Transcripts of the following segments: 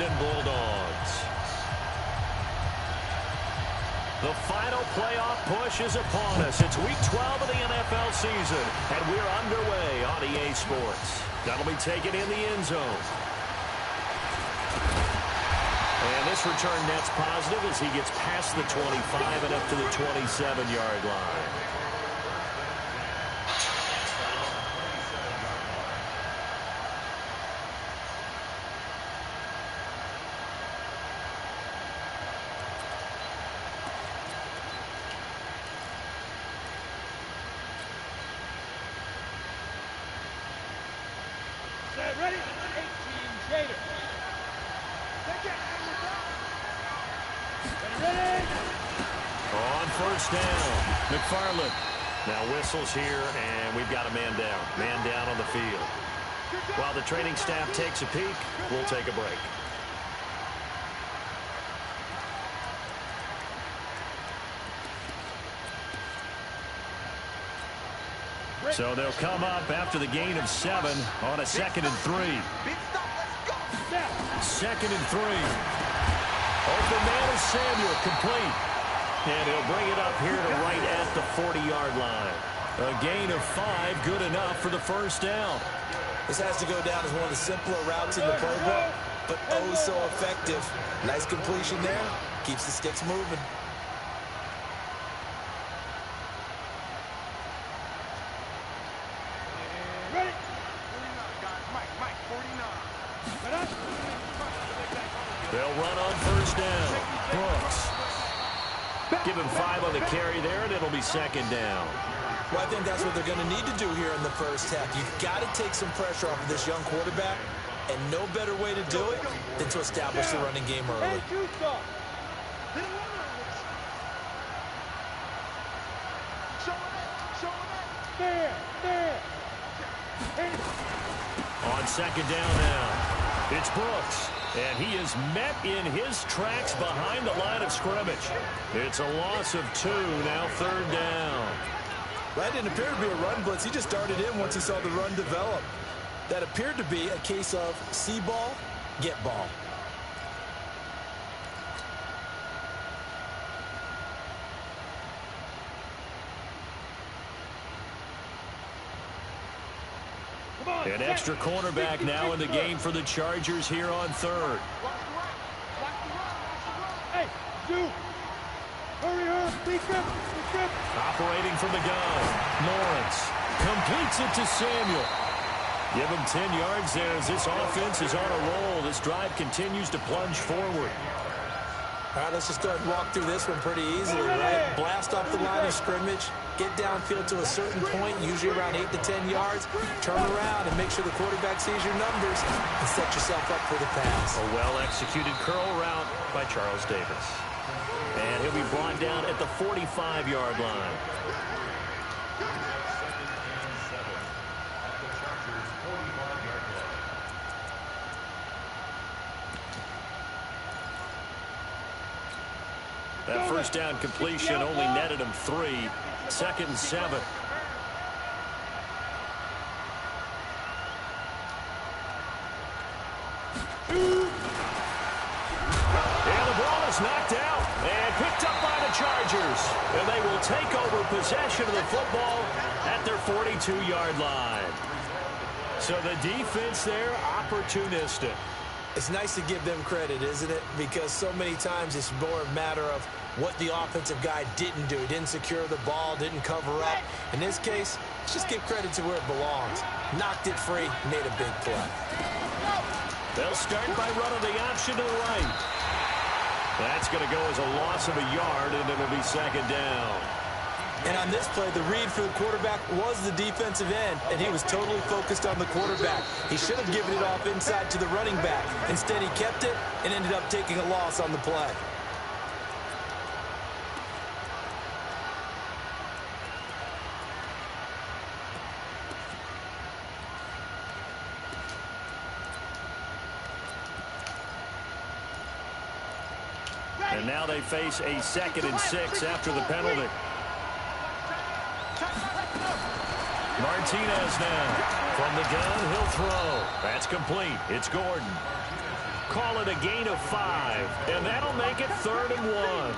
Washington Bulldogs. The final playoff push is upon us. It's Week 12 of the NFL season, and we're underway on EA Sports. That'll be taken in the end zone. And this return net's positive as he gets past the 25 and up to the 27-yard line. Ready? 18 Gator. Ready? On first down, McFarland. Now whistles here, and we've got a man down. Man down on the field. While the training staff takes a peek, we'll take a break. So they'll come up after the gain of 7 on a 2nd and 3. 2nd and 3. Open man is Samuel, complete. And he'll bring it up here to right at the 40-yard line. A gain of 5, good enough for the first down. This has to go down as one of the simpler routes in the playbook, but oh so effective. Nice completion there. Keeps the sticks moving. They'll run on first down. Brooks. Give him 5 on the carry there, and it'll be 2nd down. Well, I think that's what they're going to need to do here in the first half. You've got to take some pressure off of this young quarterback, and no better way to do it than to establish the running game early. On 2nd down now, it's Brooks. And he is met in his tracks behind the line of scrimmage. It's a loss of 2, now 3rd down. That didn't appear to be a run blitz. He just started in once he saw the run develop. That appeared to be a case of see ball, get ball. An extra cornerback now in the game for the Chargers here on 3rd. Hey, you! Hurry, Operating from the gun. Lawrence completes it to Samuel. Give him 10 yards there as this offense is on a roll. This drive continues to plunge forward. All right, let's just start and walk through this one pretty easily, right? Blast off the line of scrimmage, get downfield to a certain point, usually around 8 to 10 yards, turn around and make sure the quarterback sees your numbers and set yourself up for the pass. A well-executed curl route by Charles Davis. And he'll be brought down at the 45-yard line. That first down completion only netted him 3. 2nd and 7. And the ball is knocked out and picked up by the Chargers. And they will take over possession of the football at their 42-yard line. So the defense there, opportunistic. It's nice to give them credit, isn't it? Because so many times it's more a matter of what the offensive guy didn't do. He didn't secure the ball, didn't cover up. In this case, let's just give credit to where it belongs. Knocked it free, made a big play. They'll start by running the option to the right. That's going to go as a loss of a yard, and it'll be 2nd down. And on this play, the read for the quarterback was the defensive end, and he was totally focused on the quarterback. He should have given it off inside to the running back. Instead, he kept it and ended up taking a loss on the play. And now they face a 2nd and 6 after the penalty. Martinez now. From the gun, he'll throw. That's complete. It's Gordon. call it a gain of 5, and that'll make it 3rd and 1.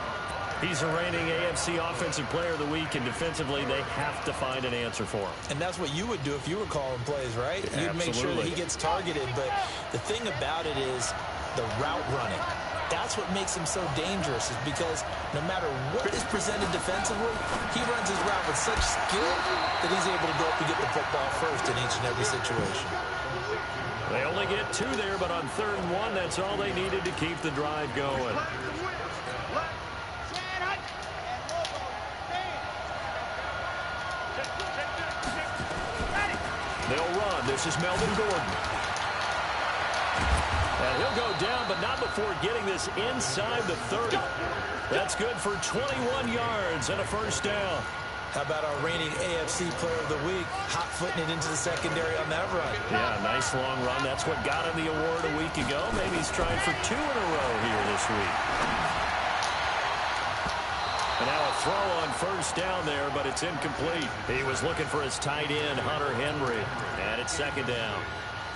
He's the reigning AFC Offensive Player of the Week, and defensively they have to find an answer for him. And that's what you would do if you were calling plays, right? You'd make sure that he gets targeted. But the thing about it is the route running. That's what makes him so dangerous, is because no matter what is presented defensively, he runs his route with such skill that he's able to go up and get the football first in each and every situation. They only get 2 there, but on 3rd and 1, that's all they needed to keep the drive going. They'll run. This is Melvin Gordon. And he'll go down, but not before getting this inside the 30. That's good for 21 yards and a first down. How about our reigning AFC Player of the Week, hot-footing it into the secondary on that run? Yeah, nice long run. That's what got him the award a week ago. Maybe he's trying for 2 in a row here this week. And now a throw on first down there, but it's incomplete. He was looking for his tight end, Hunter Henry, and it's 2nd down.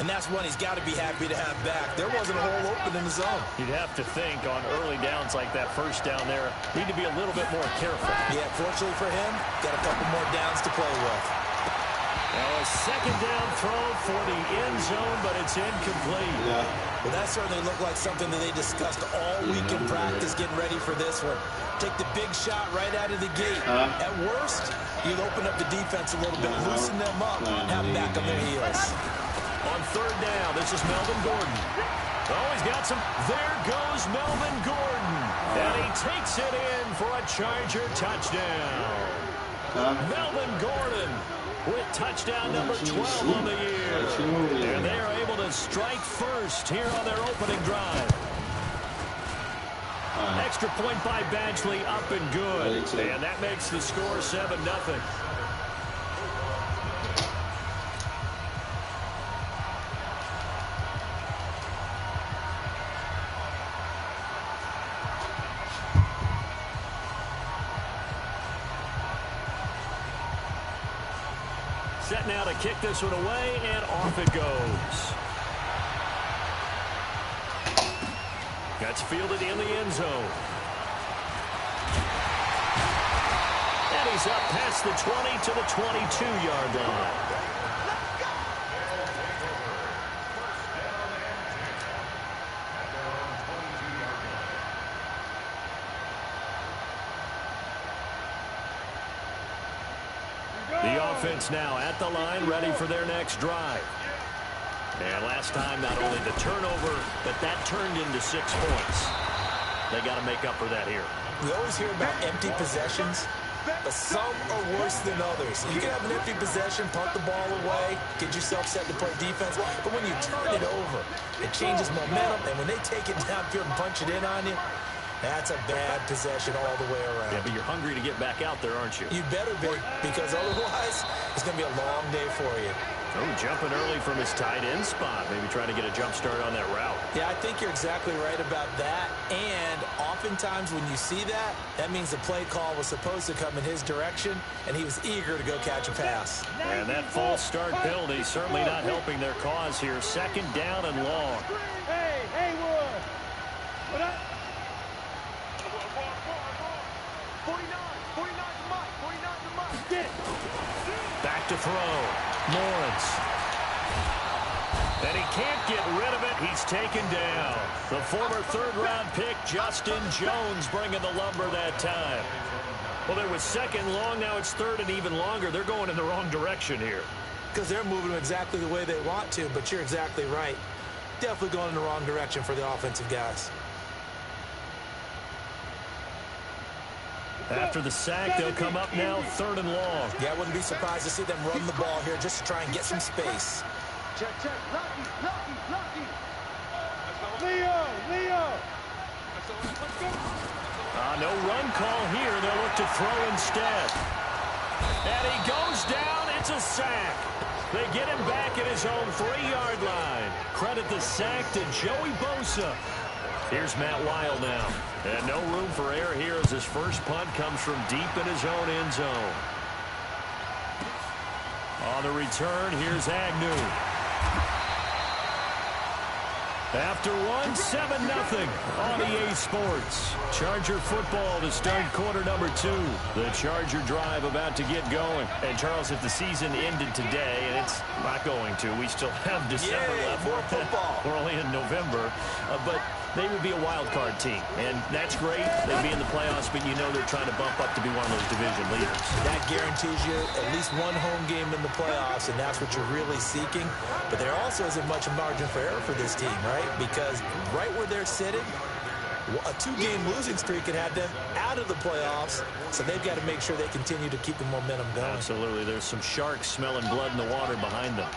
And that's one he's got to be happy to have back. There wasn't a hole open in the zone. You'd have to think on early downs like that first down there, need to be a little bit more careful. Yeah, fortunately for him, got a couple more downs to play with. Now a 2nd down throw for the end zone, but it's incomplete. Yeah. Well, that certainly looked like something that they discussed all week in practice, getting ready for this one. Take the big shot right out of the gate. At worst, you'll open up the defense a little bit, loosen them up, and have them back on their heels. On 3rd down, this is Melvin Gordon. Oh, he's got some. There goes Melvin Gordon. And he takes it in for a Charger touchdown. Melvin Gordon with touchdown number 12 on the year. And they are able to strike first here on their opening drive. Extra point by Badgley, up and good. And that makes the score 7-0. Set now to kick this one away, and off it goes. That's fielded in the end zone. And he's up past the 20 to the 22-yard line. The offense now at the line, ready for their next drive. And last time, not only the turnover, but that turned into 6 points. They got to make up for that here. We always hear about empty possessions, but some are worse than others. You can have an empty possession, punt the ball away, get yourself set to play defense, but when you turn it over, it changes momentum, and when they take it downfield and punch it in on you, that's a bad possession all the way around. Yeah, but you're hungry to get back out there, aren't you? You better be, because otherwise, it's going to be a long day for you. Oh, jumping early from his tight end spot. Maybe trying to get a jump start on that route. Yeah, I think you're exactly right about that. And oftentimes when you see that, that means the play call was supposed to come in his direction, and he was eager to go catch a pass. And that false start penalty certainly not helping their cause here. 2nd down and long. Hey, Haywood! What up? 49 to Mike. Get it. Back to throw. Lawrence. And he can't get rid of it. He's taken down. The former 3rd-round pick, Justin Jones, bringing the lumber that time. Well, there was 2nd long. Now it's 3rd and even longer. They're going in the wrong direction here. Because they're moving exactly the way they want to, but you're exactly right. Definitely going in the wrong direction for the offensive guys. After the sack, they'll come up now 3rd and long. Yeah, I wouldn't be surprised to see them run the ball here just to try and get some space. Check. Lucky. Leo. No run call here. They'll look to throw instead. And he goes down. It's a sack. They get him back at his own 3-yard line. Credit the sack to Joey Bosa. Here's Matt Wild now. And no room for error here as his first punt comes from deep in his own end zone. On the return, here's Agnew. After one, 7-0 on EA Sports. Charger football to start quarter number 2. The Charger drive about to get going. And, Charles, if the season ended today, and it's not going to, we still have December left. More football. We're only in November. But they would be a wild card team. And that's great. They'd be in the playoffs, but you know they're trying to bump up to be one of those division leaders. That guarantees you at least one home game in the playoffs, and that's what you're really seeking. But there also isn't much margin for error for this team, right? Because right where they're sitting, a 2-game losing streak could have them out of the playoffs, so they've got to make sure they continue to keep the momentum going. Absolutely. There's some sharks smelling blood in the water behind them.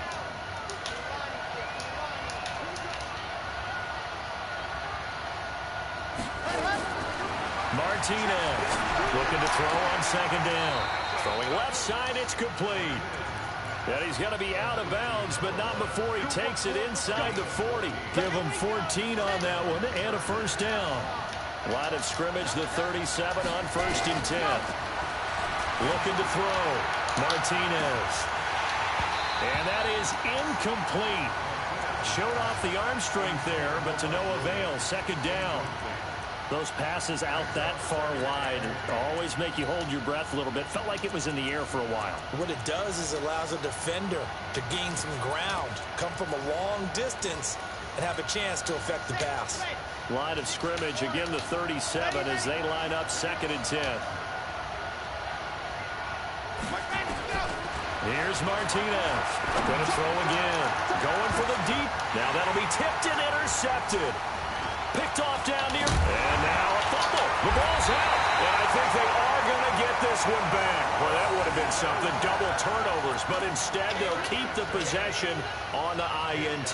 Martinez looking to throw on second down. Throwing left side, it's complete. And he's going to be out of bounds, but not before he takes it inside the 40. Give him 14 on that one and a first down. Line of scrimmage, the 37 on 1st and 10. Looking to throw. Martinez. And that is incomplete. Showed off the arm strength there, but to no avail. Second down. Those passes out that far wide always make you hold your breath a little bit. Felt like it was in the air for a while. What it does is it allows a defender to gain some ground, come from a long distance, and have a chance to affect the pass. Line of scrimmage, again the 37 as they line up 2nd and 10. Here's Martinez. Going to throw again. Going for the deep. Now that'll be tipped and intercepted. Picked off down near. And now a fumble. The ball's out. And I think they are going to get this one back. Well, that would have been something. Double turnovers. But instead, they'll keep the possession on the INT.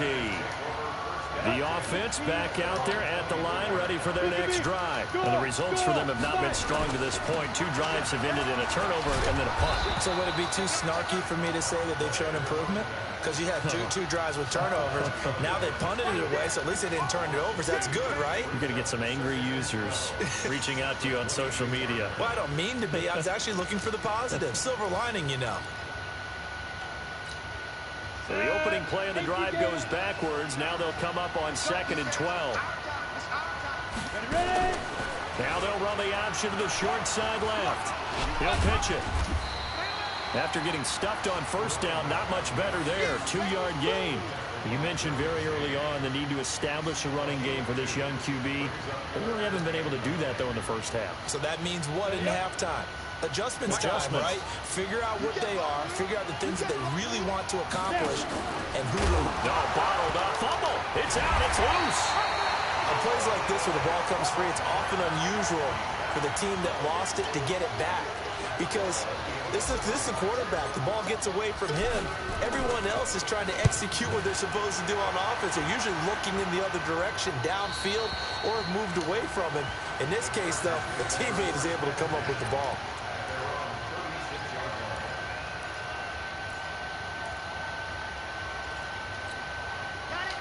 The offense back out there at the line, ready for their next drive. And the results for them have not been strong to this point. 2 drives have ended in a turnover and then a punt. So would it be too snarky for me to say that they've shown improvement? Because you had two drives with turnovers. Now they punted it away, so at least they didn't turn it over. So that's good, right? You're going to get some angry users reaching out to you on social media. Well, I don't mean to be. I was actually looking for the positive. Silver lining, you know. So the opening play of the drive goes backwards. Now they'll come up on 2nd and 12. Now they'll run the option to the short side left. He'll pitch it. After getting stuffed on 1st down, not much better there. 2-yard gain. You mentioned very early on the need to establish a running game for this young QB. They really haven't been able to do that, though, in the first half. So that means what in halftime? Adjustments time, right? Figure out what they are, figure out the things that they really want to accomplish, and who to... No, bottled up. Fumble. It's out. It's loose. On plays like this where the ball comes free, it's often unusual for the team that lost it to get it back. Because this is the quarterback. The ball gets away from him. Everyone else is trying to execute what they're supposed to do on offense. They're usually looking in the other direction, downfield, or have moved away from him. In this case, though, the teammate is able to come up with the ball.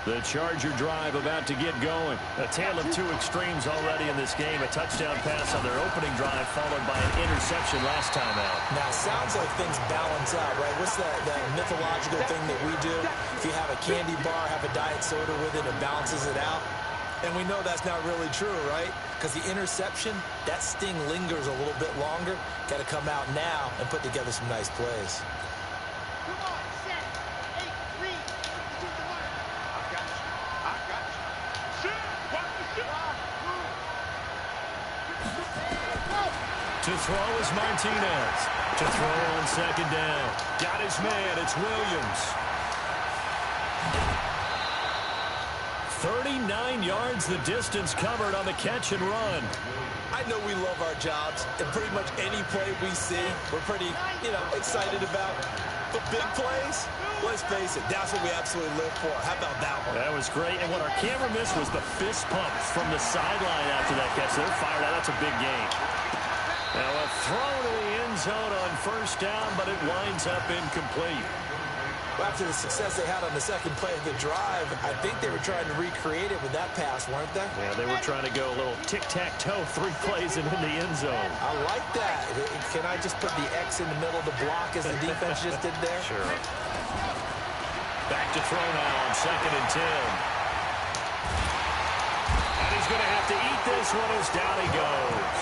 The Charger drive about to get going. A tale of 2 extremes already in this game. A touchdown pass on their opening drive followed by an interception last time out. Now, it sounds like things balance out, right? What's that mythological thing that we do? If you have a candy bar, have a diet soda with it, it balances it out. And we know that's not really true, right? Because the interception, that sting lingers a little bit longer. Got to come out now and put together some nice plays. To throw is Martinez. To throw on 2nd down. Got his man. It's Williams. 39 yards the distance covered on the catch and run. I know we love our jobs, and pretty much any play we see, we're pretty, excited about. But big plays, let's face it, that's what we absolutely live for. How about that one? That was great. And what our camera missed was the fist pump from the sideline after that catch. They're fired out. That's a big gain. Now a throw to the end zone on 1st down, but it winds up incomplete. Well, after the success they had on the 2nd play of the drive, I think they were trying to recreate it with that pass, weren't they? Yeah, they were trying to go a little tic-tac-toe, 3 plays and in the end zone. I like that. Can I just put the X in the middle of the block as the defense just did there? Sure. Back to throw now on 2nd and 10. he's going to have to eat this one as down he goes.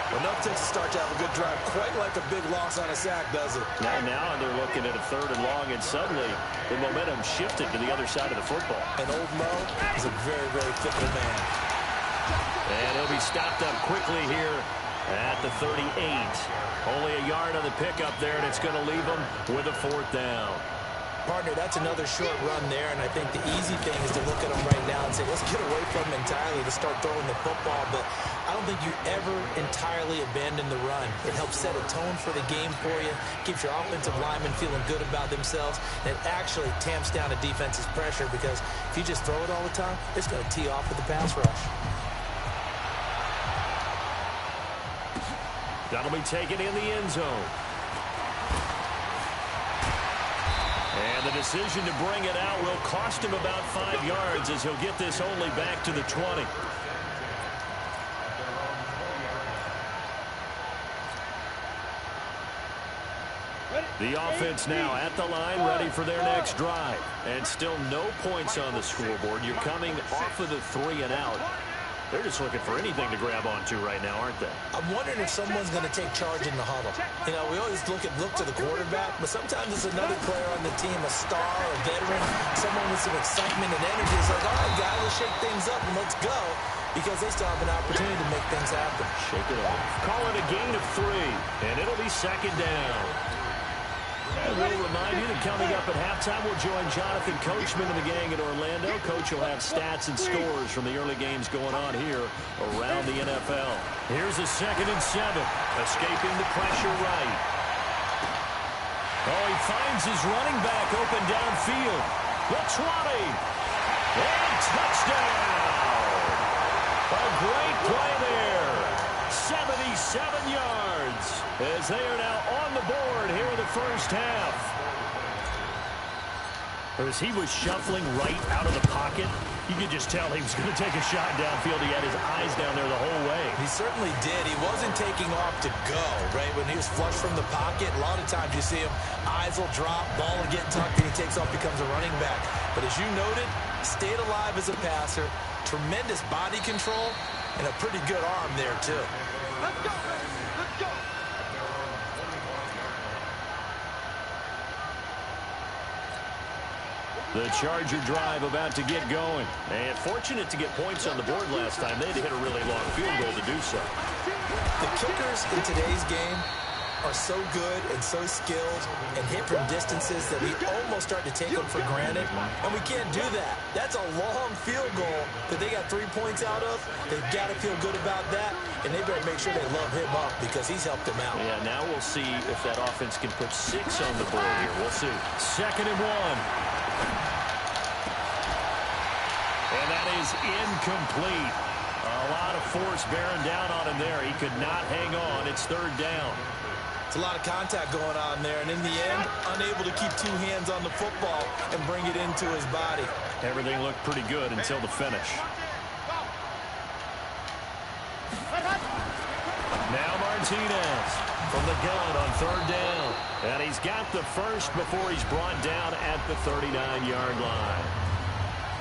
Well, no takes a start to have a good drive, quite like a big loss on a sack, does it? Now they're looking at a 3rd and long, and suddenly the momentum shifted to the other side of the football. And old Mo is a very, very fickle man. And he'll be stopped up quickly here at the 38. Only a yard on the pickup there, and it's going to leave him with a 4th down. Partner, that's another short run there, and I think the easy thing is to look at him right now and say, let's get away from him entirely to start throwing the football, but I don't think you ever entirely abandon the run. It helps set a tone for the game for you, keeps your offensive linemen feeling good about themselves, and it actually tamps down a defense's pressure because if you just throw it all the time, it's going to tee off with the pass rush. That'll be taken in the end zone. And the decision to bring it out will cost him about 5 yards as he'll get this only back to the 20. The offense now at the line, ready for their next drive. And still no points on the scoreboard. You're coming off of the 3 and out. They're just looking for anything to grab onto right now, aren't they? I'm wondering if someone's going to take charge in the huddle. You know, we always look to the quarterback, but sometimes it's another player on the team, a star, a veteran, someone with some excitement and energy. It's like, all right, guys, let's shake things up and let's go, because they still have an opportunity to make things happen. Shake it off. Call it a gain of 3, and it'll be 2nd down. And we'll remind you that coming up at halftime, we'll join Jonathan Coachman and the gang in Orlando. Coach will have stats and scores from the early games going on here around the NFL. Here's a 2nd and 7. Escaping the pressure right. Oh, he finds his running back open downfield. The 20. And touchdown. A great play there. 77 yards as they are now on the board here in the first half. As he was shuffling right out of the pocket, you could just tell he was going to take a shot downfield. He had his eyes down there the whole way. He certainly did. He wasn't taking off to go, right? When he was flush from the pocket, a lot of times you see him, eyes will drop, ball will get tucked, and he takes off, becomes a running back. But as you noted, stayed alive as a passer, tremendous body control, and a pretty good arm there, too. Let's go, baby. Let's go. The Charger drive about to get going. And fortunate to get points on the board last time. They had to hit a really long field goal to do so. The kickers in today's game are so good and so skilled and hit from distances that we almost start to take them for granted, and we can't do that. That's a long field goal that they got 3 points out of. They've got to feel good about that, and they better make sure they love him up because he's helped them out. Yeah, now we'll see if that offense can put 6 on the board here. We'll see. 2nd and 1. And that is incomplete. A lot of force bearing down on him there. He could not hang on. It's 3rd down. It's a lot of contact going on there, and in the end, unable to keep 2 hands on the football and bring it into his body. Everything looked pretty good until the finish. Now Martinez from the gun on 3rd down. And he's got the first before he's brought down at the 39-yard line.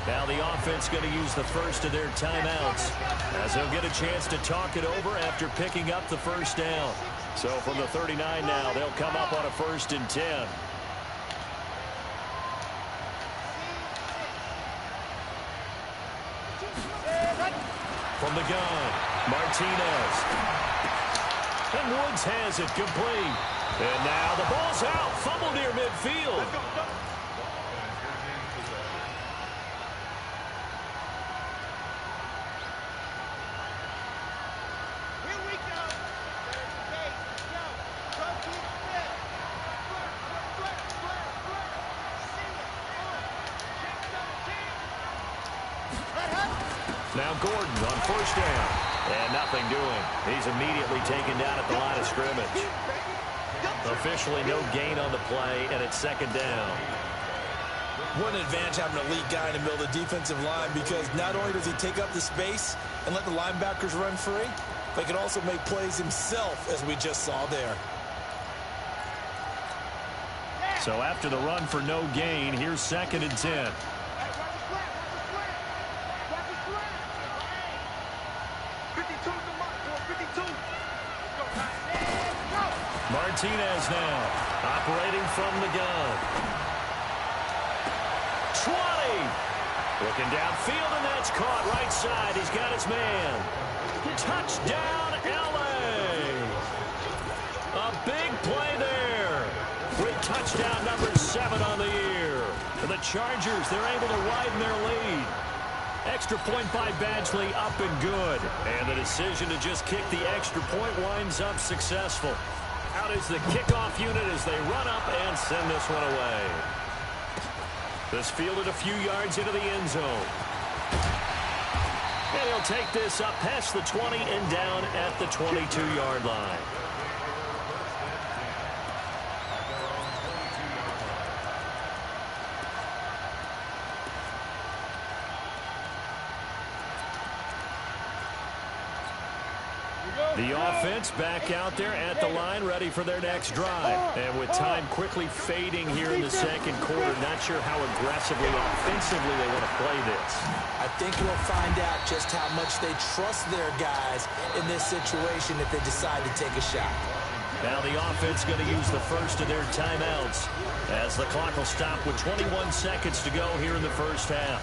Now the offense going to use the first of their timeouts as they'll get a chance to talk it over after picking up the first down. So from the 39 now, they'll come up on a 1st and 10. From the gun, Martinez. And Woods has it complete. And now the ball's out. Fumble near midfield. Now Gordon on 1st down. And nothing doing. He's immediately taken down at the line of scrimmage. Officially no gain on the play, and it's 2nd down. What an advantage having an elite guy in the middle of the defensive line, because not only does he take up the space and let the linebackers run free, but he can also make plays himself, as we just saw there. So after the run for no gain, here's 2nd and 10. Martinez now, operating from the gun. 20. Looking downfield, and that's caught right side. He's got his man. Touchdown, L.A. A big play there with touchdown number 7 on the year. And the Chargers, they're able to widen their lead. Extra point by Badgley, up and good. And the decision to just kick the extra point winds up successful. Out is the kickoff unit as they run up and send this one away. This fielded a few yards into the end zone. And he'll take this up past the 20 and down at the 22-yard line. The offense back out there at the line, ready for their next drive. And with time quickly fading here in the second quarter, not sure how aggressively, offensively they want to play this. I think we'll find out just how much they trust their guys in this situation if they decide to take a shot. Now the offense going to use the first of their timeouts as the clock will stop with 21 seconds to go here in the first half.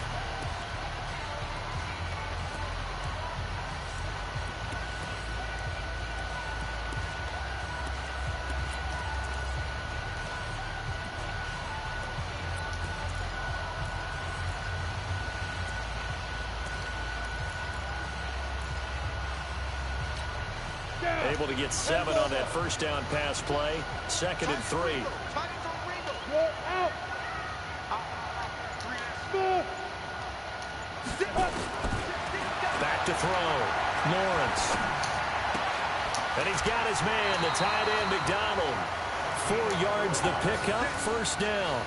Able to get 7 on that first down pass play. 2nd and 3. Back to throw. Lawrence. And he's got his man, the tight end, McDonald. 4 yards the pickup, first down.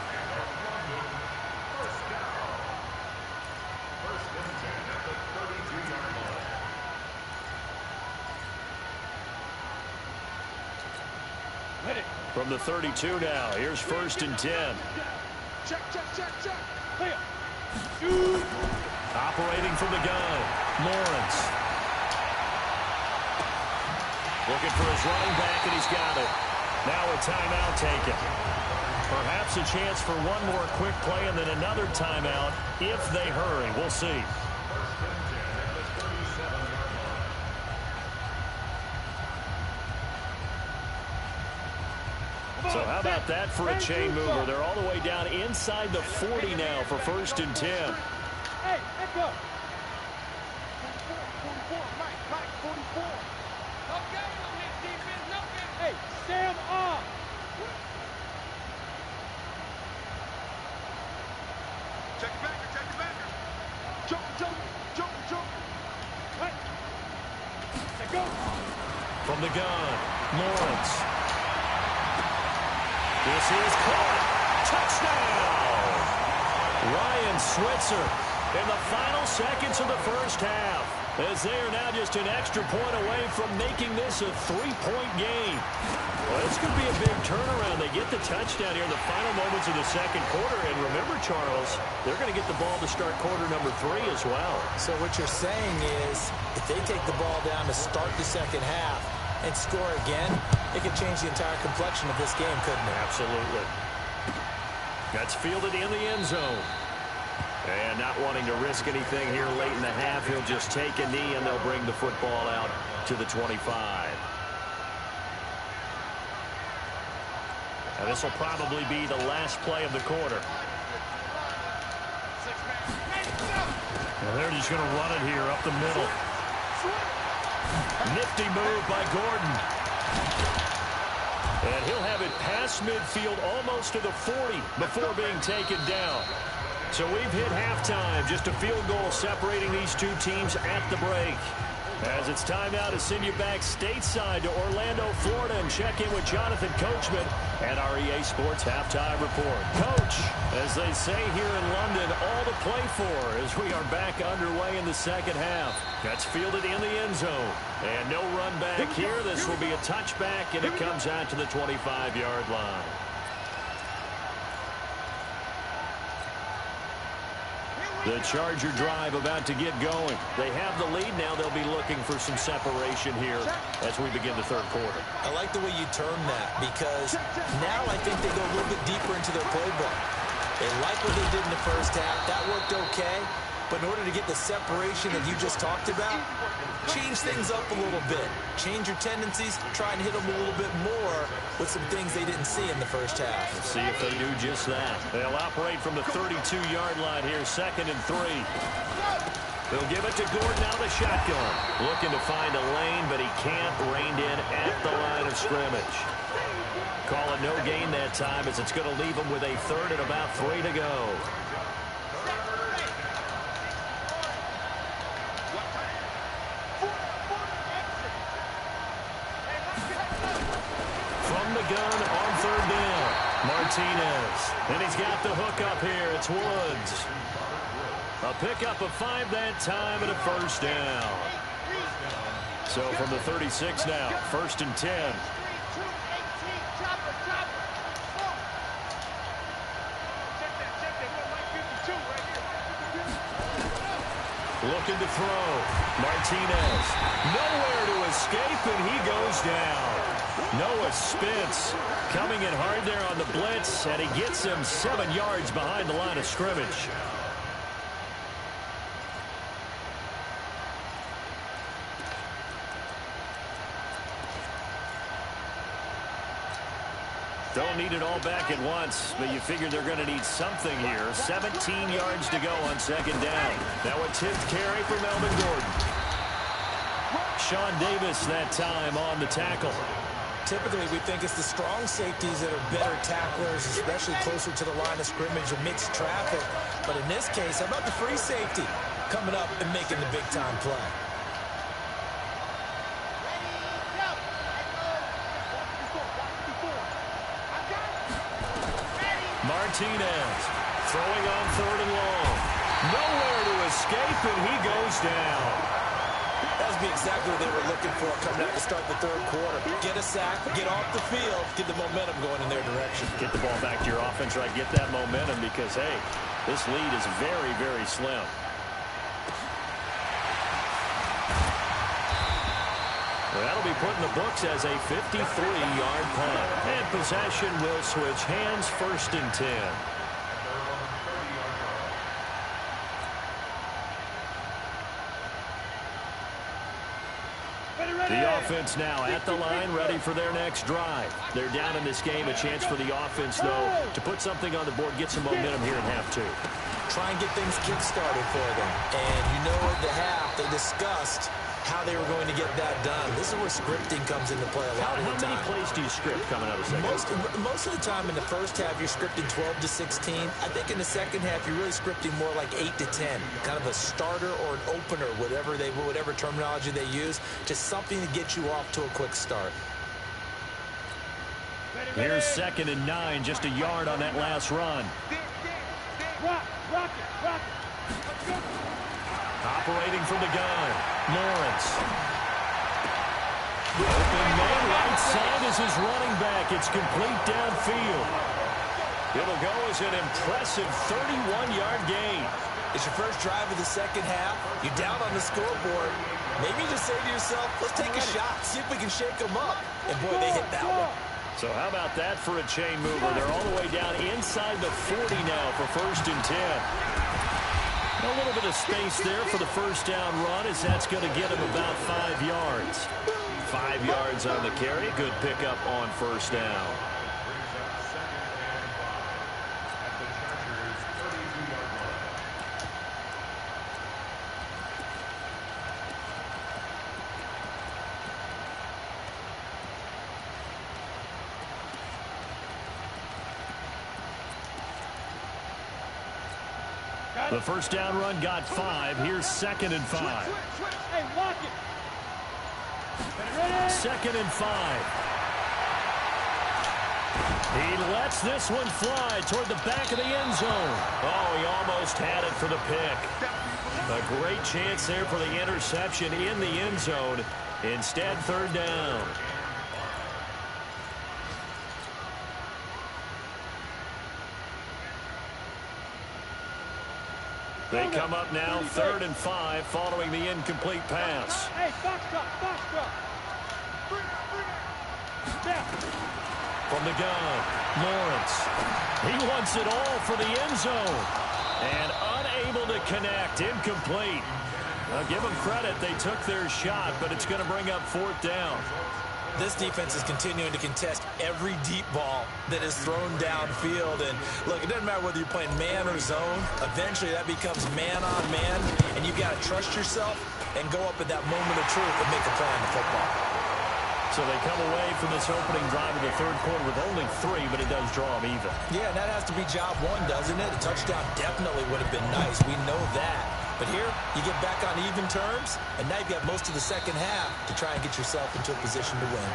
From the 32 now, here's 1st and 10. Check. Operating from the gun, Lawrence. Looking for his running back, and he's got it. Now a timeout taken. Perhaps a chance for one more quick play and then another timeout if they hurry. We'll see. So how about that for a chain mover? They're all the way down inside the 40 now for 1st and 10. Hey, let's go. 44, Mike, 44. Okay, on that defense, no game. Hey, Sam off. Check your backer. Jump. What? Let's go. From the gun, Lawrence. This is caught. Touchdown! Ryan Switzer in the final seconds of the first half, as they are now just an extra point away from making this a 3-point game. Well, this could be a big turnaround. They get the touchdown here in the final moments of the second quarter. And remember, Charles, they're going to get the ball to start quarter number 3 as well. So what you're saying is if they take the ball down to start the second half and score again, it could change the entire complexion of this game, couldn't it? Absolutely. That's fielded in the end zone. And not wanting to risk anything here late in the half, he'll just take a knee and they'll bring the football out to the 25. Now this will probably be the last play of the quarter. Well, they're just going to run it here up the middle. Nifty move by Gordon. And he'll have it past midfield almost to the 40 before being taken down. So we've hit halftime. Just a field goal separating these two teams at the break. As it's time now to send you back stateside to Orlando, Florida, and check in with Jonathan Coachman and our EA Sports Halftime Report. Coach, as they say here in London, all to play for as we are back underway in the second half. That's fielded in the end zone. And no run back here. This will be a touchback, and it comes out to the 25-yard line. Here The Charger drive about to get going. They have the lead now. They'll be looking for some separation here as we begin the third quarter. I like the way you term that because now I think they go a little bit deeper into their playbook. They like what they did in the first half. That worked okay. But in order to get the separation that you just talked about, change things up a little bit. Change your tendencies, try and hit them a little bit more with some things they didn't see in the first half. Let's see if they do just that. They'll operate from the 32-yard line here, 2nd and 3. They'll give it to Gordon out of the shotgun. Looking to find a lane, but he can't. Reined in at the line of scrimmage. Call it no gain that time as it's going to leave him with a 3rd and about 3 to go. Gun on 3rd down. Martinez. And he's got the hook up here. It's Woods. A pickup of 5 that time and a 1st down. So from the 36 now, 1st and 10. Looking to throw. Martinez. Nowhere to escape, and he goes down. Noah Spence coming in hard there on the blitz, and he gets him 7 yards behind the line of scrimmage. Don't need it all back at once, but you figure they're going to need something here. 17 yards to go on 2nd down. Now a 10th carry for Melvin Gordon. Sean Davis that time on the tackle. Typically, we think it's the strong safeties that are better tacklers, especially closer to the line of scrimmage amidst traffic. But in this case, how about the free safety coming up and making the big-time play? Martinez throwing on 3rd and long. Nowhere to escape, and he goes down. That would be exactly what they were looking for coming out to start the 3rd quarter. Get a sack, get off the field, get the momentum going in their direction. Get the ball back to your offense, right? Get that momentum because, hey, this lead is very, very slim. Well, that'll be put in the books as a 53-yard punt. And possession will switch hands, 1st and 10. The offense now at the line, ready for their next drive. They're down in this game. A chance for the offense, though, to put something on the board, get some momentum here in half 2. Try and get things kick-started for them. And you know at the half, they discussed how they were going to get that done. This is where scripting comes into play a lot of the time. How many plays do you script coming out of the second? Most of the time in the first half, you're scripting 12 to 16. I think in the second half, you're really scripting more like 8 to 10. Kind of a starter or an opener, whatever terminology they use. Just something to get you off to a quick start. Here's 2nd and 9, just a yard on that last run. Rock it. Let's go. Operating from the gun, Lawrence. Open man right side is his running back. It's complete downfield. It'll go as an impressive 31-yard gain. It's your first drive of the second half. You're down on the scoreboard. Maybe you just say to yourself, let's take a shot, see if we can shake them up. And boy, they hit that one. So how about that for a chain mover? They're all the way down inside the 40 now for 1st and 10. A little bit of space there for the 1st down run as that's going to get him about 5 yards. 5 yards on the carry. Good pickup on 1st down. The 1st down run got 5. Here's 2nd and 5. Hey, lock it. 2nd and 5. He lets this one fly toward the back of the end zone. Oh, he almost had it for the pick. A great chance there for the interception in the end zone. Instead, 3rd down. They come up now 3rd and 5 following the incomplete pass. Hey, box up, box up. Step. From the gun, Lawrence. He wants it all for the end zone. And unable to connect, incomplete. Now give them credit, they took their shot, but it's going to bring up 4th down. This defense is continuing to contest every deep ball that is thrown downfield. And look, it doesn't matter whether you're playing man or zone. Eventually that becomes man on man, and you've got to trust yourself and go up at that moment of truth and make a play on the football. So they come away from this opening drive of the 3rd quarter with only 3, but it does draw them even. Yeah, and that has to be job one, doesn't it? A touchdown definitely would have been nice. We know that. But here, you get back on even terms, and now you've got most of the second half to try and get yourself into a position to win.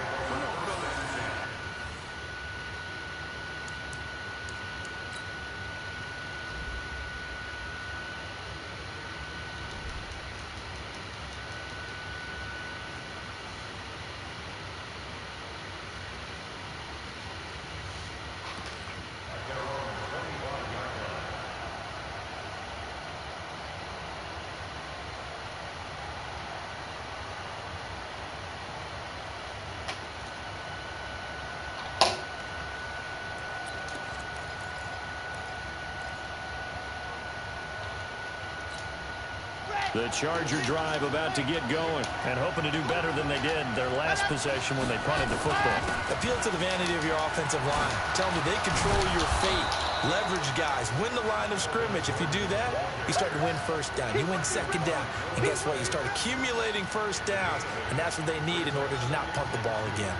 The Charger drive about to get going and hoping to do better than they did their last possession when they punted the football. Appeal to the vanity of your offensive line. Tell them they control your fate. Leverage guys. Win the line of scrimmage. If you do that, you start to win 1st down. You win 2nd down. And guess what? You start accumulating 1st downs. And that's what they need in order to not punt the ball again.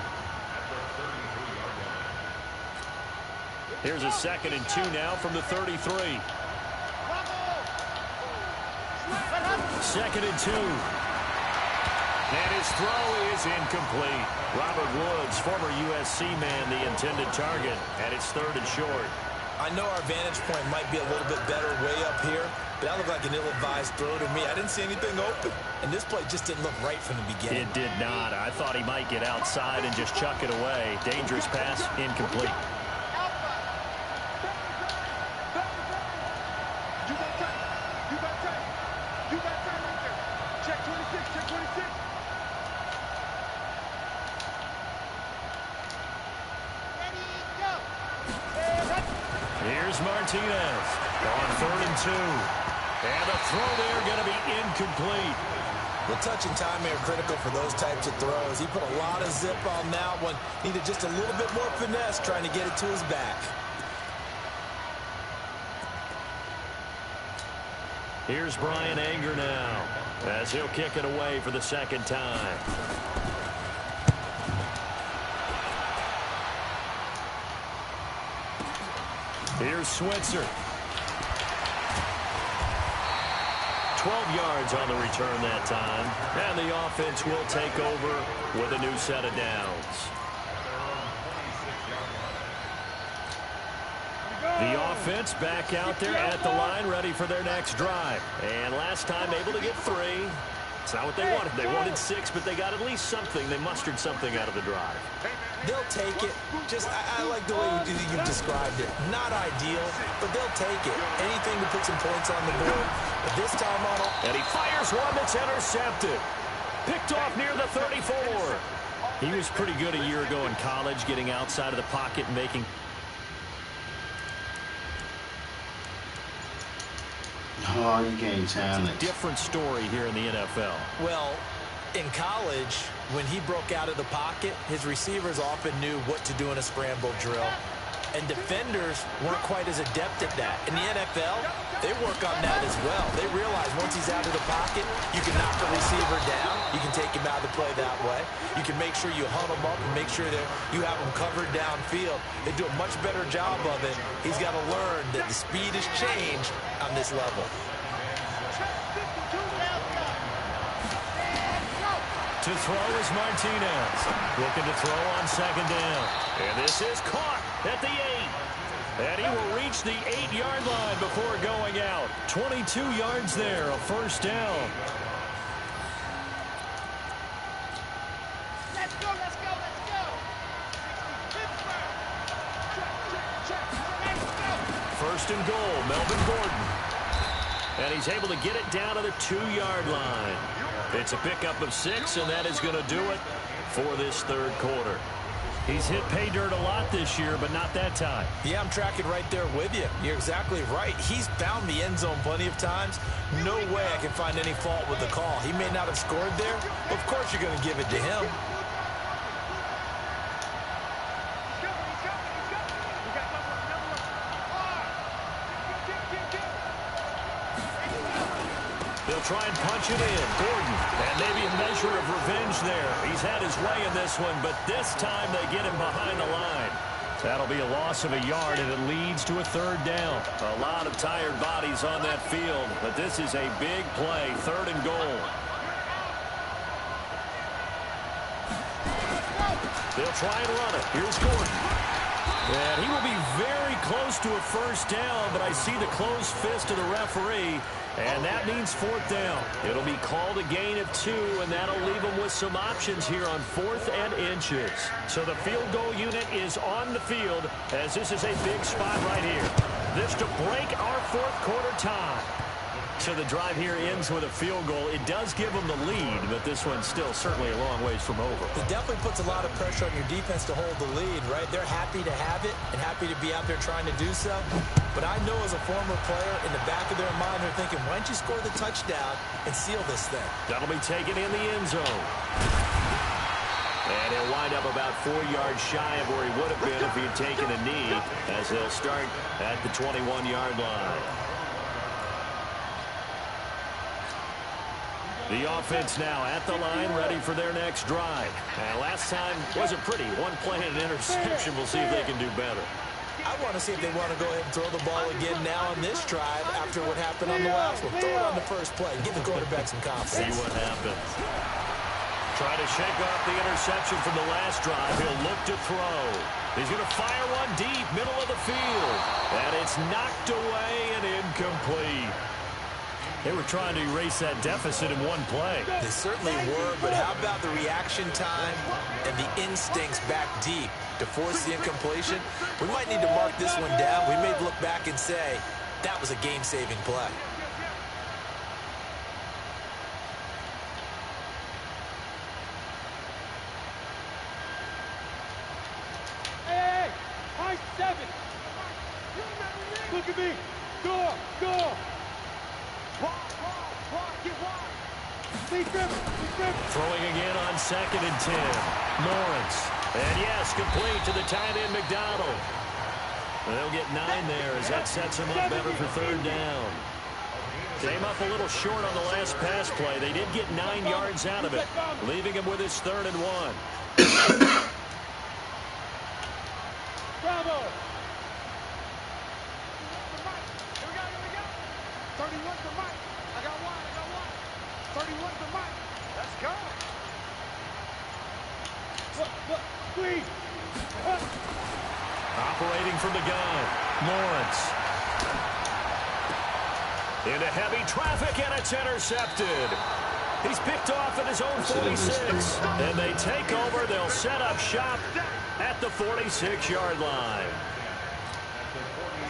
Here's a 2nd and 2 now from the 33. 2nd and 2. And his throw is incomplete. Robert Woods, former USC man, the intended target, and it's 3rd and short. I know our vantage point might be a little bit better way up here, but that looked like an ill-advised throw to me. I didn't see anything open, and this play just didn't look right from the beginning. It did not. I thought he might get outside and just chuck it away. Dangerous pass, incomplete. Here's Martinez on 3rd and 2. And the throw there going to be incomplete. The touch and time are critical for those types of throws. He put a lot of zip on that one. Needed just a little bit more finesse trying to get it to his back. Here's Brian Anger now as he'll kick it away for the 2nd time. Here's Switzer. 12 yards on the return that time. And the offense will take over with a new set of downs. The offense back out there at the line, ready for their next drive. And last time able to get 3. It's not what they wanted. They wanted 6, but they got at least something. They mustered something out of the drive. They'll take it. Just, I like the way you've described it. Not ideal, but they'll take it. Anything to put some points on the board. But this time on... And he fires one that's intercepted. Picked off near the 34. He was pretty good a year ago in college, getting outside of the pocket and making... Oh, you can't challenge. It's a different story here in the NFL. Well, in college, when he broke out of the pocket, his receivers often knew what to do in a scramble drill. And defenders weren't quite as adept at that. In the NFL, they work on that as well. They realize once he's out of the pocket, you can knock the receiver down. You can take him out of the play that way. You can make sure you hunt him up and make sure that you have him covered downfield. They do a much better job of it. He's got to learn that the speed has changed on this level. To throw is Martinez. Looking to throw on 2nd down. And this is caught at the 8. And he will reach the 8-yard line before going out. 22 yards there, a 1st down. Let's go, let's go, let's go. First and goal, Melvin Gordon. And he's able to get it down to the 2-yard line. It's a pickup of 6, and that is going to do it for this third quarter. He's hit pay dirt a lot this year, but not that time. Yeah, I'm tracking right there with you. You're exactly right. He's found the end zone plenty of times. No way I can find any fault with the call. He may not have scored there. Of course you're going to give it to him. They'll try and punch it in. Gordon, and maybe a measure of revenge there. He's had his way in this one, but this time they get him behind the line. That'll be a loss of a yard, and it leads to a third down. A lot of tired bodies on that field, but this is a big play, 3rd and goal. They'll try and run it. Here's Gordon. And he will be very close to a first down, but I see the closed fist of the referee, and that means 4th down. It'll be called a gain of 2, and that'll leave them with some options here on 4th and inches. So the field goal unit is on the field, as this is a big spot right here. This to break our 4th quarter tie. So the drive here ends with a field goal. It does give them the lead, but this one's still certainly a long ways from over. It definitely puts a lot of pressure on your defense to hold the lead, right? They're happy to have it and happy to be out there trying to do so. But I know as a former player, in the back of their mind, they're thinking, why don't you score the touchdown and seal this thing? That'll be taken in the end zone. And he'll wind up about 4 yards shy of where he would have been if he had taken a knee, as they'll start at the 21-yard line. The offense now at the line, ready for their next drive. Last time wasn't pretty. 1 play and an interception. We'll see if they can do better. I want to see if they want to go ahead and throw the ball again now on this drive after what happened on the last one. Throw it on the first play. Give the quarterback some confidence. See what happens. Try to shake off the interception from the last drive. He'll look to throw. He's going to fire one deep, middle of the field. And it's knocked away and incomplete. They were trying to erase that deficit in 1 play. They certainly were, but how about the reaction time and the instincts back deep to force the incompletion? We might need to mark this one down. We may look back and say, that was a game-saving play. Hey, high 7. Look at me. Go, go. Throwing again on 2nd and 10. Lawrence. And yes, complete to the tight end, McDonald. They'll get 9 there as that sets him up better for 3rd down. Came up a little short on the last pass play. They did get 9 yards out of it, leaving him with his 3rd and 1. Bravo. Here we go. 31 for Mike. I got one. 31 for Mike. Let's go. Look, squeeze. Operating from the gun, Lawrence. Into heavy traffic, and it's intercepted. He's picked off at his own 46. And they take over. They'll set up shop at the 46-yard line.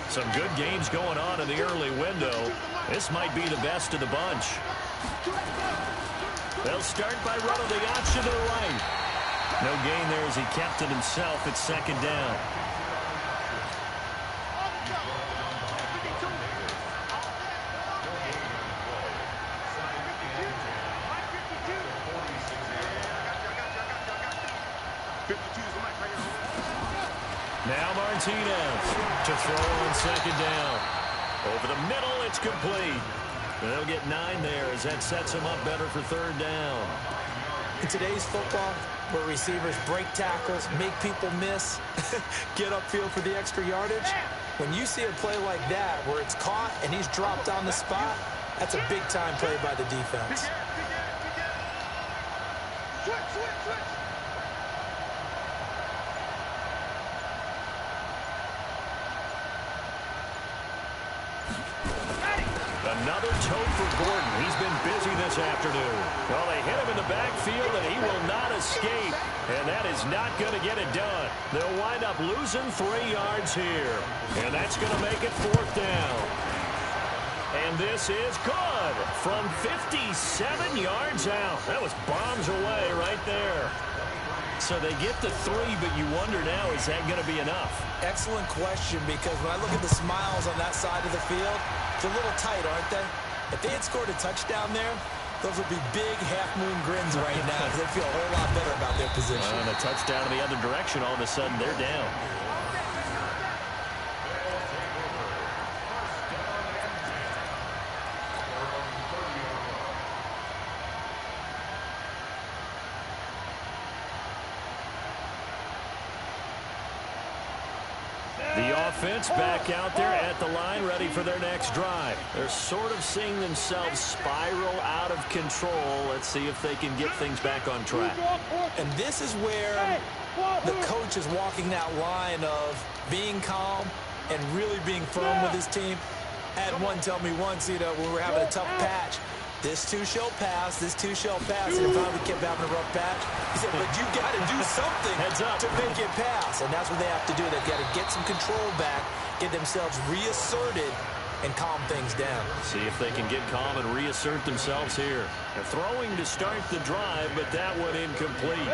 Some good games going on in the early window. This might be the best of the bunch. They'll start by running the option to the right. No gain there as he kept it himself at 2nd down. Now Martinez to throw on 2nd down. Over the middle, it's complete. They'll get 9 there as that sets them up better for 3rd down. In today's football, where receivers break tackles, make people miss, get upfield for the extra yardage, when you see a play like that where it's caught and he's dropped on the spot, that's a big-time play by the defense. Switch. Another tote for Gordon. He's been busy this afternoon. Well, they hit him in the backfield, and he will not escape. And that is not going to get it done. They'll wind up losing 3 yards here. And that's going to make it 4th down. And this is good from 57 yards out. That was bombs away right there. So they get the 3, but you wonder now, is that going to be enough? Excellent question, because when I look at the smiles on that side of the field, it's a little tight, aren't they? If they had scored a touchdown there, those would be big half-moon grins right now, because they feel a whole lot better about their position. And a touchdown in the other direction, all of a sudden they're down. The offense back out there at the line, ready for their next drive. They're sort of seeing themselves spiral out of control. Let's see if they can get things back on track. And this is where the coach is walking that line of being calm and really being firm with his team. I had one tell me once, when we were having a tough patch, this too shall pass, this too shall pass, and finally we kept having a rough patch. He said, but you got to do something to make it pass, and that's what they have to do. They've got to get some control back, get themselves reasserted, and calm things down. See if they can get calm and reassert themselves here. They're throwing to start the drive, but that one incomplete.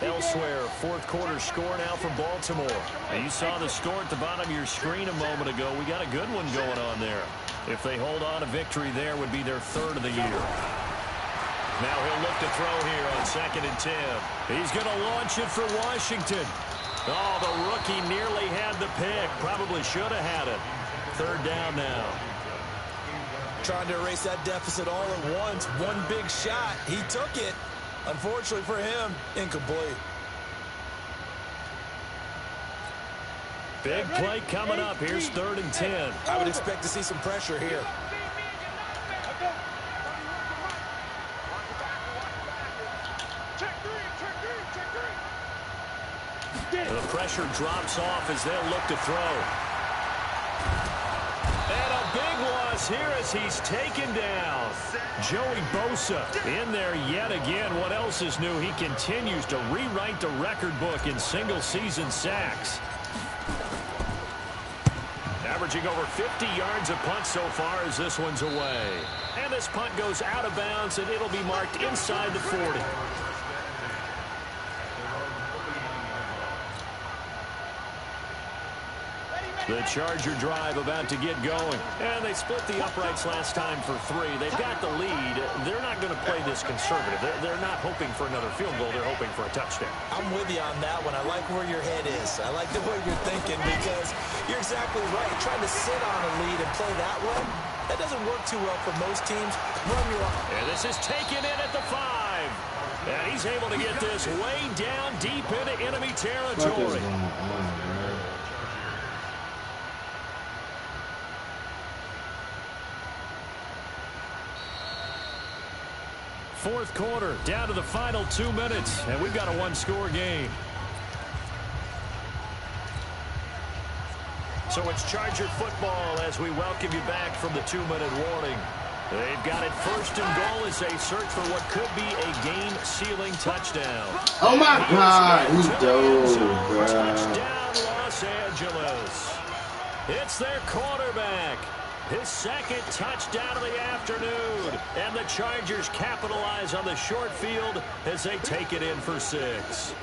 Elsewhere, fourth quarter score now for Baltimore. Now you saw the score at the bottom of your screen a moment ago. We got a good one going on there. If they hold on, a victory there would be their 3rd of the year. Now he'll look to throw here on 2nd and 10. He's going to launch it for Washington. Oh, the rookie nearly had the pick. Probably should have had it. 3rd down now. Trying to erase that deficit all at once. One big shot. He took it. Unfortunately for him, incomplete. Big play coming up. Here's 3rd and 10. I would expect to see some pressure here. The pressure drops off as they'll look to throw. And a big loss here as he's taken down. Joey Bosa in there yet again. What else is new? He continues to rewrite the record book in single-season sacks. Averaging over 50 yards a punt so far as this one's away. And this punt goes out of bounds, and it'll be marked inside the 40. The Charger drive about to get going. And they split the uprights last time for 3. They've got the lead. They're not going to play this conservative. They're not hoping for another field goal. They're hoping for a touchdown. I'm with you on that one. I like where your head is. I like the way you're thinking, because you're exactly right. Trying to sit on a lead and play that way, that doesn't work too well for most teams. Run your own. And this is taken in at the 5. And he's able to get this way down deep into enemy territory. Fourth quarter, down to the final 2 minutes, and we've got a one-score game. So it's Charger football as we welcome you back from the 2-minute warning. They've got it 1st and goal as they search for what could be a game-sealing touchdown. Oh my God, he dove, bro. Touchdown, Los Angeles. It's their quarterback. His 2nd touchdown of the afternoon. And the Chargers capitalize on the short field as they take it in for 6.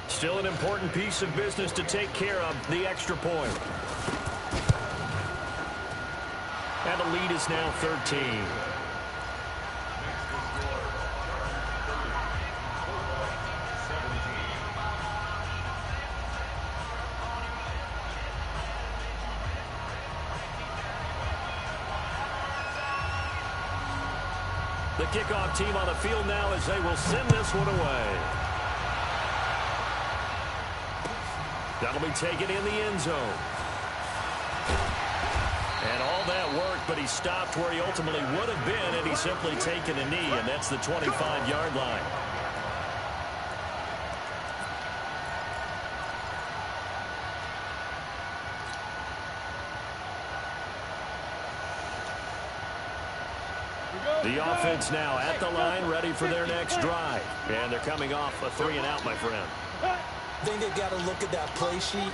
Still an important piece of business to take care of, the extra point. And the lead is now 13. The kickoff team on the field now as they will send this one away. That'll be taken in the end zone. And all that worked, but he stopped where he ultimately would have been had he simply taken a knee, and that's the 25-yard line. The offense now at the line, ready for their next drive. And they're coming off a 3-and-out, my friend. I think they've got to look at that play sheet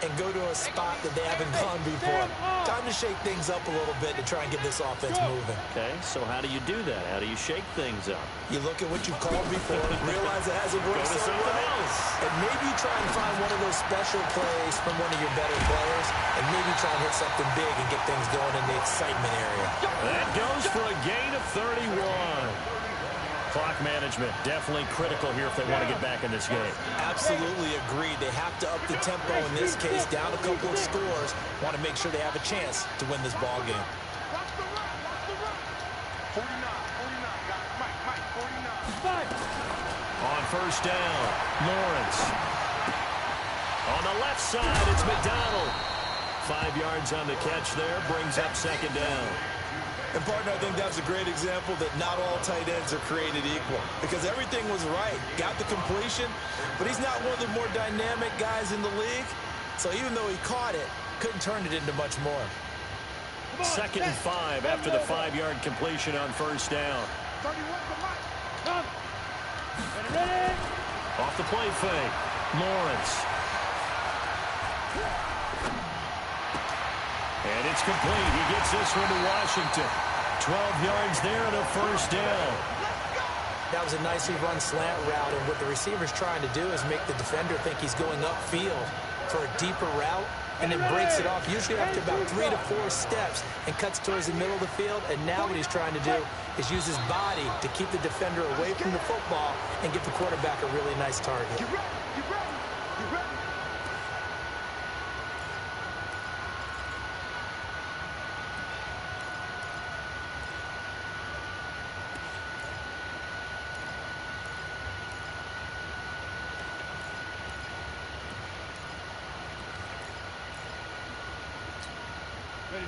and go to a spot that they haven't gone before. Time to shake things up a little bit to try and get this offense moving. Okay, so how do you do that? How do you shake things up? You look at what you've called before, realize it hasn't worked Go to so something well, else. and maybe try and find one of those special plays from one of your better players, and maybe try and hit something big and get things going in the excitement area. That goes for a gain of 31. Clock management definitely critical here if they want to get back in this game. Absolutely agreed. They have to up the tempo in this case, down a couple of scores. Want to make sure they have a chance to win this ball game. Watch the run. Watch the run. 49. Guys. Mike. 49. On first down, Lawrence. On the left side, it's McDonald. 5 yards on the catch there, brings up second down. And, partner, I think that's a great example that not all tight ends are created equal because everything was right. Got the completion, but he's not one of the more dynamic guys in the league. So even though he caught it, couldn't turn it into much more. 2nd and 5 after the 5-yard completion on first down. 31 for Mike. Come. Off the play fake, Lawrence. And it's complete. He gets this one to Washington. 12 yards there and a first down. That was a nicely run slant route, and what the receiver's trying to do is make the defender think he's going upfield for a deeper route, and then breaks it off, usually after about 3 to 4 steps, and cuts towards the middle of the field. And now what he's trying to do is use his body to keep the defender away from the football and get the quarterback a really nice target. You ready?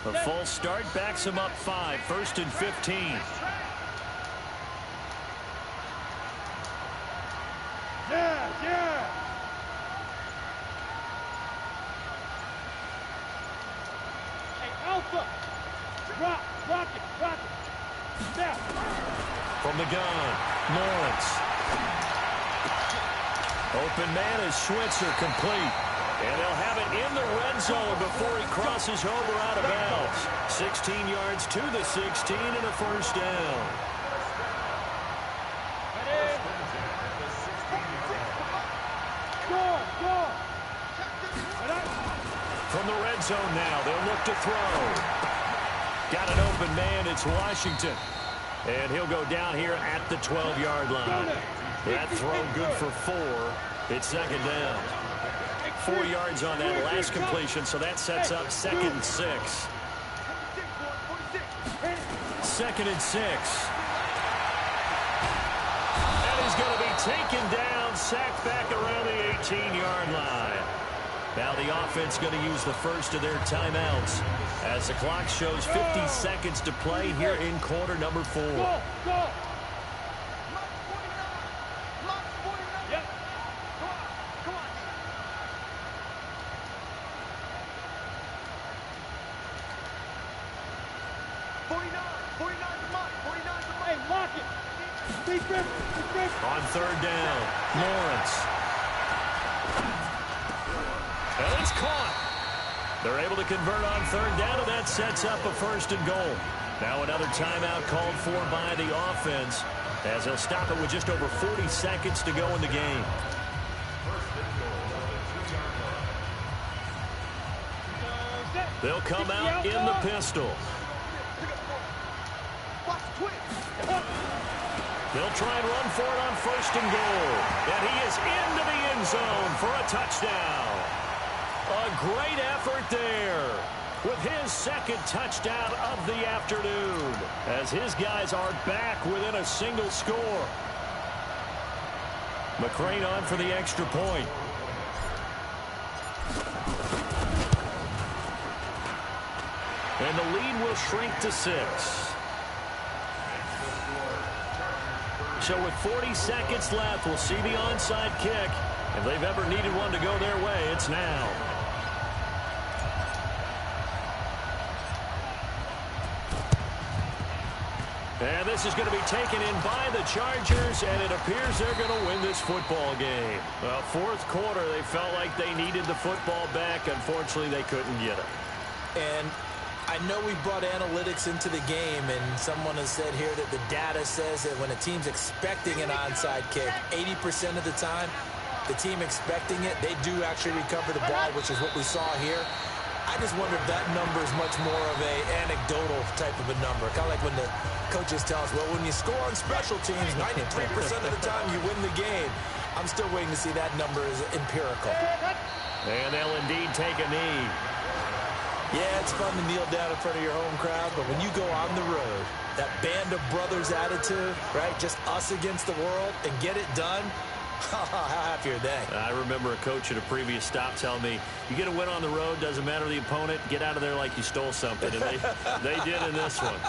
A full start backs him up 5, 1st and 15. Yeah. Hey, Alpha. Rock it. Yeah. From the gun, Lawrence. Open man is Schwitzer, complete. And they'll have it in the red zone before he crosses over out of bounds. 16 yards to the 16 and a first down. From the red zone now, they'll look to throw. Got an open man, it's Washington. And he'll go down here at the 12-yard line. That throw good for 4. It's second down. 4 yards on that last completion, so that sets up 2nd and 6. 2nd and 6. And he's going to be taken down, sacked back around the 18-yard line. Now the offense going to use the first of their timeouts as the clock shows 50 seconds to play here in quarter number 4. Go. On third down, Lawrence. And it's caught. They're able to convert on third down, and that sets up a 1st and goal. Now another timeout called for by the offense as they'll stop it with just over 40 seconds to go in the game. They'll come out in the pistol. They'll try and run for it on 1st and goal. And he is into the end zone for a touchdown. A great effort there with his 2nd touchdown of the afternoon as his guys are back within a single score. McCrane on for the extra point. And the lead will shrink to 6. So with 40 seconds left, we'll see the onside kick. If they've ever needed one to go their way, it's now. And this is going to be taken in by the Chargers, and it appears they're going to win this football game. Well, fourth quarter, they felt like they needed the football back. Unfortunately, they couldn't get it. And I know we brought analytics into the game, and someone has said here that the data says that when a team's expecting an onside kick, 80% of the time, the team expecting it, they do actually recover the ball, which is what we saw here. I just wonder if that number is much more of a anecdotal type of a number. Kind of like when the coaches tell us, well, when you score on special teams, 93% of the time you win the game. I'm still waiting to see that number is empirical. And they'll indeed take a knee. Yeah, it's fun to kneel down in front of your home crowd, but when you go on the road, that band of brothers attitude, right, just us against the world, and get it done, how happy are they? I remember a coach at a previous stop telling me, you get a win on the road, doesn't matter the opponent, get out of there like you stole something. And they did in this one.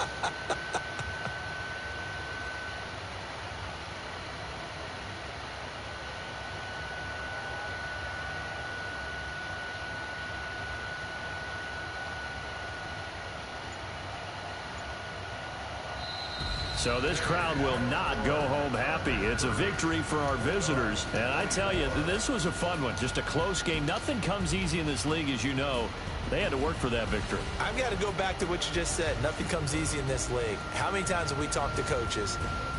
So this crowd will not go home happy. It's a victory for our visitors. And I tell you, this was a fun one. Just a close game. Nothing comes easy in this league, as you know. They had to work for that victory. I've got to go back to what you just said. Nothing comes easy in this league. How many times have we talked to coaches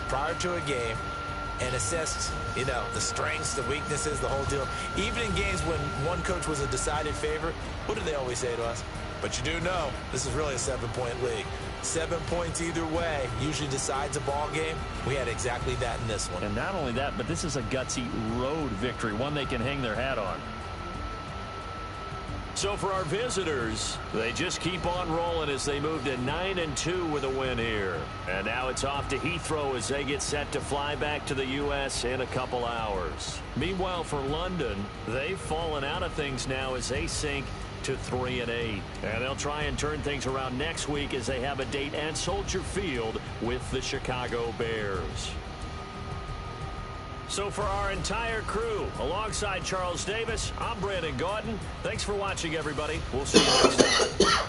prior to a game and assessed, you know, the strengths, the weaknesses, the whole deal? Even in games when one coach was a decided favorite, what do they always say to us? But you do know this is really a 7-point league. 7 points either way usually decides a ball game. We had exactly that in this one. And not only that, but this is a gutsy road victory, one they can hang their hat on. So for our visitors, they just keep on rolling as they move to 9-2 with a win here. And now it's off to Heathrow as they get set to fly back to the U.S. in a couple hours. Meanwhile, for London, they've fallen out of things now as they sink to 3-8. And they'll try and turn things around next week as they have a date at Soldier Field with the Chicago Bears. So for our entire crew, alongside Charles Davis, I'm Brandon Gaudin. Thanks for watching, everybody. We'll see you next time.